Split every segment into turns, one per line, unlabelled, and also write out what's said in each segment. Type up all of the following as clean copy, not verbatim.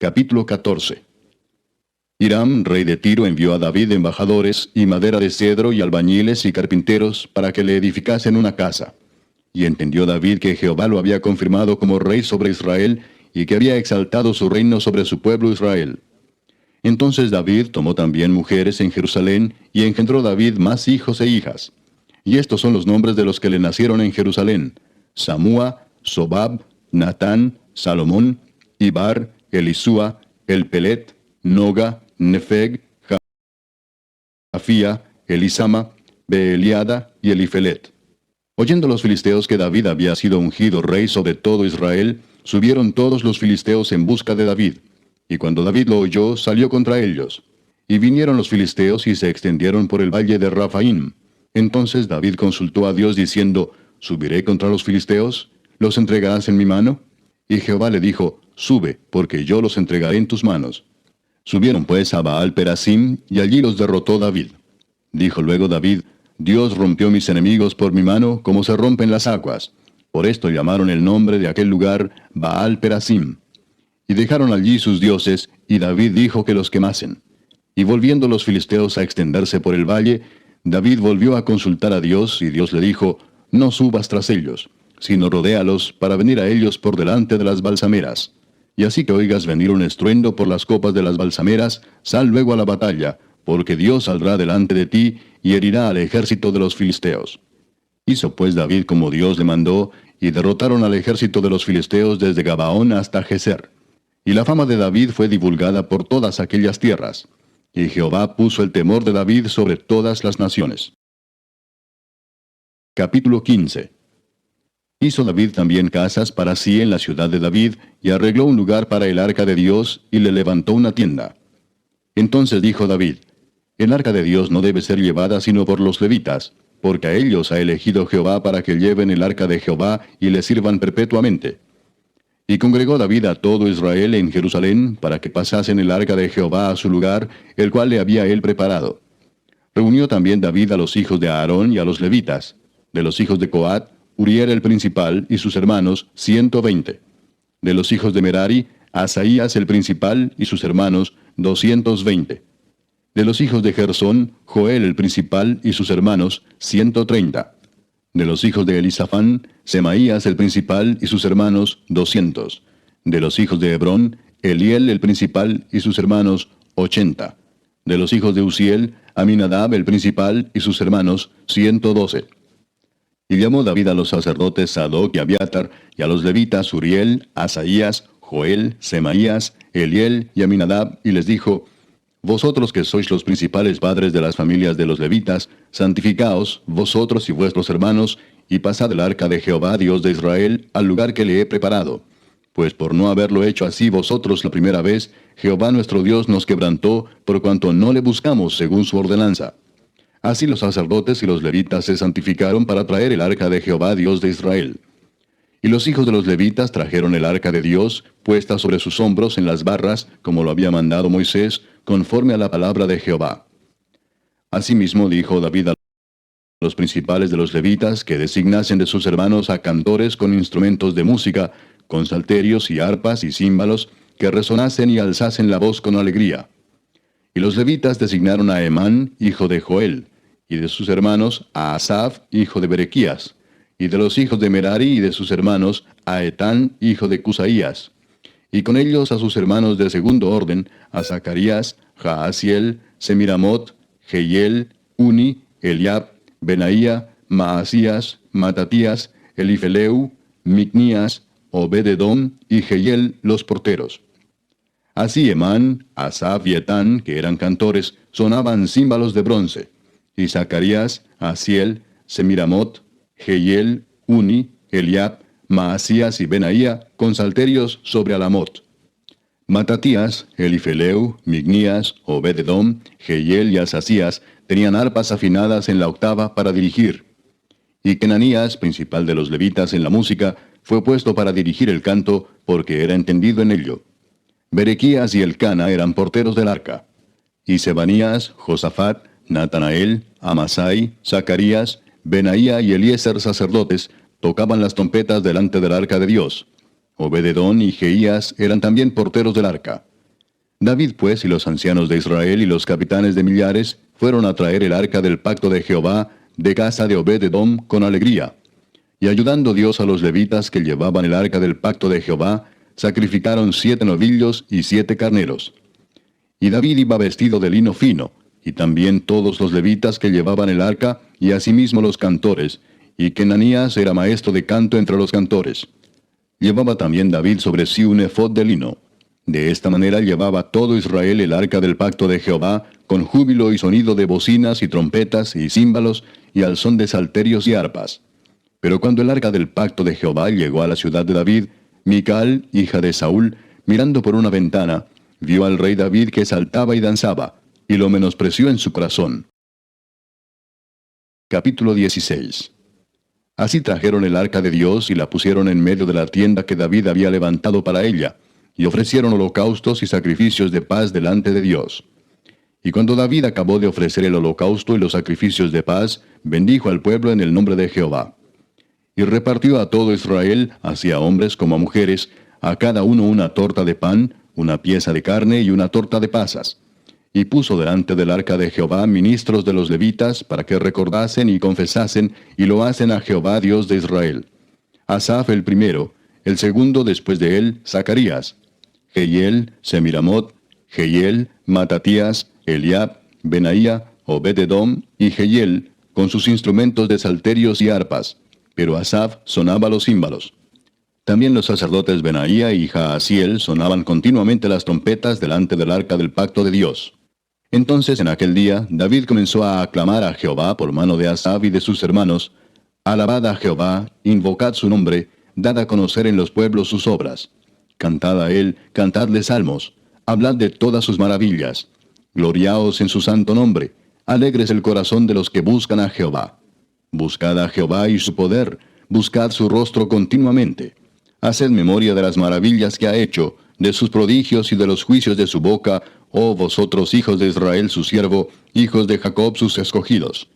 Capítulo 14. Hiram, rey de Tiro, envió a David embajadores y madera de cedro y albañiles y carpinteros para que le edificasen una casa. Y entendió David que Jehová lo había confirmado como rey sobre Israel y que había exaltado su reino sobre su pueblo Israel. Entonces David tomó también mujeres en Jerusalén y engendró David más hijos e hijas. Y estos son los nombres de los que le nacieron en Jerusalén: Samúa, Sobab, Natán, Salomón, Ibar, Elisúa, Elpelet, Noga, Nefeg, Jafía, Elisama, Beeliada y Elifelet. Oyendo los filisteos que David había sido ungido rey sobre todo Israel, subieron todos los filisteos en busca de David. Y cuando David lo oyó, salió contra ellos. Y vinieron los filisteos y se extendieron por el valle de Rafaim. Entonces David consultó a Dios diciendo: ¿Subiré contra los filisteos? ¿Los entregarás en mi mano? Y Jehová le dijo: Sube, porque yo los entregaré en tus manos. Subieron pues a Baal Perasim, y allí los derrotó David. Dijo luego David: Dios rompió mis enemigos por mi mano, como se rompen las aguas. Por esto llamaron el nombre de aquel lugar Baal Perasim. Y dejaron allí sus dioses, y David dijo que los quemasen. Y volviendo los filisteos a extenderse por el valle, David volvió a consultar a Dios, y Dios le dijo: No subas tras ellos, sino rodéalos para venir a ellos por delante de las balsameras. Y así que oigas venir un estruendo por las copas de las balsameras, sal luego a la batalla, porque Dios saldrá delante de ti y herirá al ejército de los filisteos. Hizo pues David como Dios le mandó, y derrotaron al ejército de los filisteos desde Gabaón hasta Geser. Y la fama de David fue divulgada por todas aquellas tierras. Y Jehová puso el temor de David sobre todas las naciones. Capítulo 15. Hizo David también casas para sí en la ciudad de David, y arregló un lugar para el arca de Dios, y le levantó una tienda. Entonces dijo David: El arca de Dios no debe ser llevada sino por los levitas, porque a ellos ha elegido Jehová para que lleven el arca de Jehová y le sirvan perpetuamente. Y congregó David a todo Israel en Jerusalén, para que pasasen el arca de Jehová a su lugar, el cual le había él preparado. Reunió también David a los hijos de Aarón y a los levitas. De los hijos de Coat, Uriel el principal y sus hermanos, 120. De los hijos de Merari, Asaías el principal y sus hermanos, 220. De los hijos de Gersón, Joel el principal y sus hermanos, 130. De los hijos de Elisafán, Semaías el principal y sus hermanos, 200. De los hijos de Hebrón, Eliel el principal y sus hermanos, 80. De los hijos de Uziel, Aminadab el principal y sus hermanos, 112. Y llamó David a los sacerdotes Sadoc y Abiatar, y a los levitas Uriel, Asaías, Joel, Semaías, Eliel y Aminadab, y les dijo: Vosotros que sois los principales padres de las familias de los levitas, santificaos, vosotros y vuestros hermanos, y pasad el arca de Jehová, Dios de Israel, al lugar que le he preparado. Pues por no haberlo hecho así vosotros la primera vez, Jehová nuestro Dios nos quebrantó, por cuanto no le buscamos según su ordenanza. Así los sacerdotes y los levitas se santificaron para traer el arca de Jehová, Dios de Israel. Y los hijos de los levitas trajeron el arca de Dios, puesta sobre sus hombros en las barras, como lo había mandado Moisés, conforme a la palabra de Jehová. Asimismo dijo David a los principales de los levitas que designasen de sus hermanos a cantores con instrumentos de música, con salterios y arpas y címbalos, que resonasen y alzasen la voz con alegría. Y los levitas designaron a Emán, hijo de Joel, y de sus hermanos a Asaf, hijo de Berequías, y de los hijos de Merari y de sus hermanos a Etán, hijo de Cusaías, y con ellos a sus hermanos de segundo orden, a Zacarías, Jaasiel, Semiramot, Jehiel, Uni, Eliab, Benaía, Maasías, Matatías, Elifeleu, Micnías, Obed-edom y Jehiel los porteros. Así Emán, Asaf y Etán, que eran cantores, sonaban címbalos de bronce. Y Zacarías, Asiel, Semiramot, Jehiel, Uni, Eliab, Maasías y Benaía, con salterios sobre Alamot. Matatías, Elifeleu, Micnías, Obed-edom, Jehiel y Asasías tenían arpas afinadas en la octava para dirigir. Y Kenanías, principal de los levitas en la música, fue puesto para dirigir el canto, porque era entendido en ello. Berequías y Elcana eran porteros del arca. Y Sebanías, Josafat, Natanael, Amasai, Zacarías, Benaía y Eliezer sacerdotes tocaban las trompetas delante del arca de Dios. Obed-edom y Jeías eran también porteros del arca. David pues y los ancianos de Israel y los capitanes de millares fueron a traer el arca del pacto de Jehová de casa de Obed-edom con alegría. Y ayudando Dios a los levitas que llevaban el arca del pacto de Jehová, sacrificaron 7 novillos y 7 carneros. Y David iba vestido de lino fino, y también todos los levitas que llevaban el arca, y asimismo los cantores, y Kenanías era maestro de canto entre los cantores. Llevaba también David sobre sí un efod de lino. De esta manera llevaba todo Israel el arca del pacto de Jehová, con júbilo y sonido de bocinas y trompetas y címbalos, y al son de salterios y arpas. Pero cuando el arca del pacto de Jehová llegó a la ciudad de David, Mical, hija de Saúl, mirando por una ventana, vio al rey David que saltaba y danzaba, y lo menospreció en su corazón. Capítulo 16. Así trajeron el arca de Dios y la pusieron en medio de la tienda que David había levantado para ella, y ofrecieron holocaustos y sacrificios de paz delante de Dios. Y cuando David acabó de ofrecer el holocausto y los sacrificios de paz, bendijo al pueblo en el nombre de Jehová. Y repartió a todo Israel, así a hombres como a mujeres, a cada uno una torta de pan, una pieza de carne y una torta de pasas. Y puso delante del arca de Jehová ministros de los levitas, para que recordasen y confesasen, y lo hacen a Jehová Dios de Israel. Asaf el primero, el segundo después de él, Zacarías, Jehiel, Semiramot, Jehiel, Matatías, Eliab, Benaía, Obed-edom y Jehiel, con sus instrumentos de salterios y arpas, pero Asaf sonaba los címbalos. También los sacerdotes Benaía y Jaasiel sonaban continuamente las trompetas delante del arca del pacto de Dios. Entonces en aquel día David comenzó a aclamar a Jehová por mano de Asaf y de sus hermanos: Alabad a Jehová, invocad su nombre, dad a conocer en los pueblos sus obras. Cantad a él, cantadle salmos, hablad de todas sus maravillas. Gloriaos en su santo nombre, alegres el corazón de los que buscan a Jehová. Buscad a Jehová y su poder, buscad su rostro continuamente. Haced memoria de las maravillas que ha hecho, de sus prodigios y de los juicios de su boca, oh vosotros hijos de Israel su siervo, hijos de Jacob sus escogidos.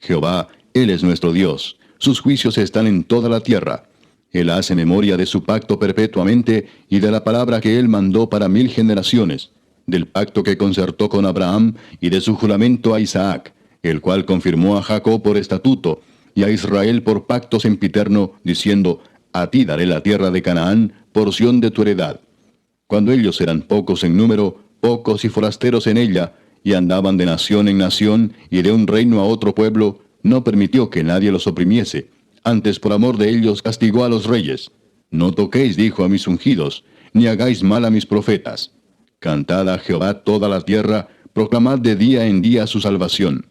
Jehová, Él es nuestro Dios, sus juicios están en toda la tierra. Él hace memoria de su pacto perpetuamente y de la palabra que Él mandó para 1000 generaciones, del pacto que concertó con Abraham y de su juramento a Isaac, el cual confirmó a Jacob por estatuto y a Israel por pacto sempiterno, diciendo: A ti daré la tierra de Canaán, porción de tu heredad. Cuando ellos eran pocos en número, pocos y forasteros en ella, y andaban de nación en nación y de un reino a otro pueblo, no permitió que nadie los oprimiese. Antes por amor de ellos castigó a los reyes. No toquéis, dijo, a mis ungidos, ni hagáis mal a mis profetas. Cantad a Jehová toda la tierra, proclamad de día en día su salvación.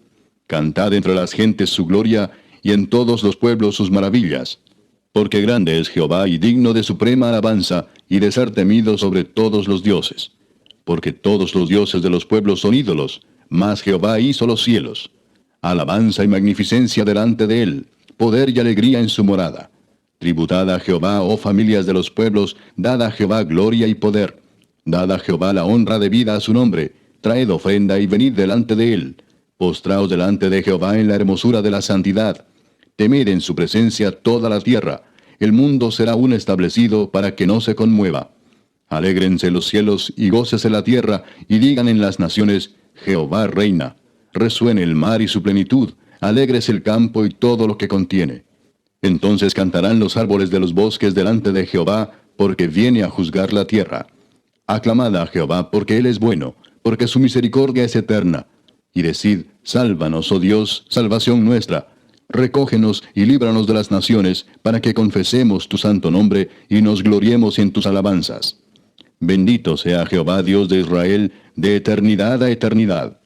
Cantad entre las gentes su gloria, y en todos los pueblos sus maravillas. Porque grande es Jehová y digno de suprema alabanza, y de ser temido sobre todos los dioses. Porque todos los dioses de los pueblos son ídolos, mas Jehová hizo los cielos. Alabanza y magnificencia delante de él, poder y alegría en su morada. Tributad a Jehová, oh familias de los pueblos, dad a Jehová gloria y poder. Dad a Jehová la honra debida a su nombre, traed ofrenda y venid delante de él. Postraos delante de Jehová en la hermosura de la santidad. Temed en su presencia toda la tierra, el mundo será aún establecido para que no se conmueva. Alégrense los cielos y gócese la tierra, y digan en las naciones: Jehová reina. Resuene el mar y su plenitud, alégrese el campo y todo lo que contiene. Entonces cantarán los árboles de los bosques delante de Jehová, porque viene a juzgar la tierra. Aclamad a Jehová, porque Él es bueno, porque su misericordia es eterna. Y decid: Sálvanos, oh Dios, salvación nuestra. Recógenos y líbranos de las naciones, para que confesemos tu santo nombre y nos gloriemos en tus alabanzas. Bendito sea Jehová, Dios de Israel, de eternidad a eternidad.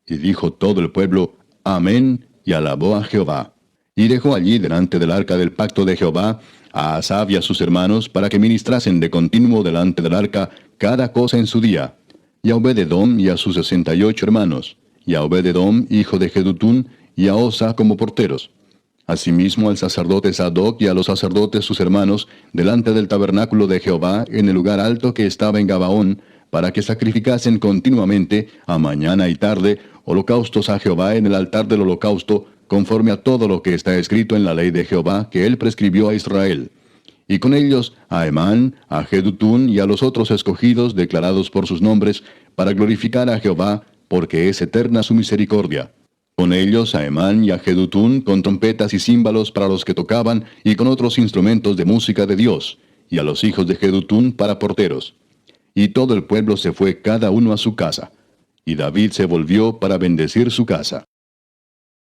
Y dijo todo el pueblo: Amén, y alabó a Jehová. Y dejó allí delante del arca del pacto de Jehová a Asaf y a sus hermanos, para que ministrasen de continuo delante del arca cada cosa en su día, y a Obed-edom y a sus 68 hermanos, y a Obed-edom, hijo de Jedutún, y a Osa como porteros. Asimismo al sacerdote Sadoc y a los sacerdotes sus hermanos, delante del tabernáculo de Jehová, en el lugar alto que estaba en Gabaón, para que sacrificasen continuamente, a mañana y tarde, holocaustos a Jehová en el altar del holocausto, conforme a todo lo que está escrito en la ley de Jehová que él prescribió a Israel. y con ellos a Emán, a Jedutún y a los otros escogidos declarados por sus nombres, para glorificar a Jehová, porque es eterna su misericordia. Con ellos a Emán y a Jedutún con trompetas y címbalos para los que tocaban, y con otros instrumentos de música de Dios, y a los hijos de Jedutún para porteros. Y todo el pueblo se fue cada uno a su casa. Y David se volvió para bendecir su casa.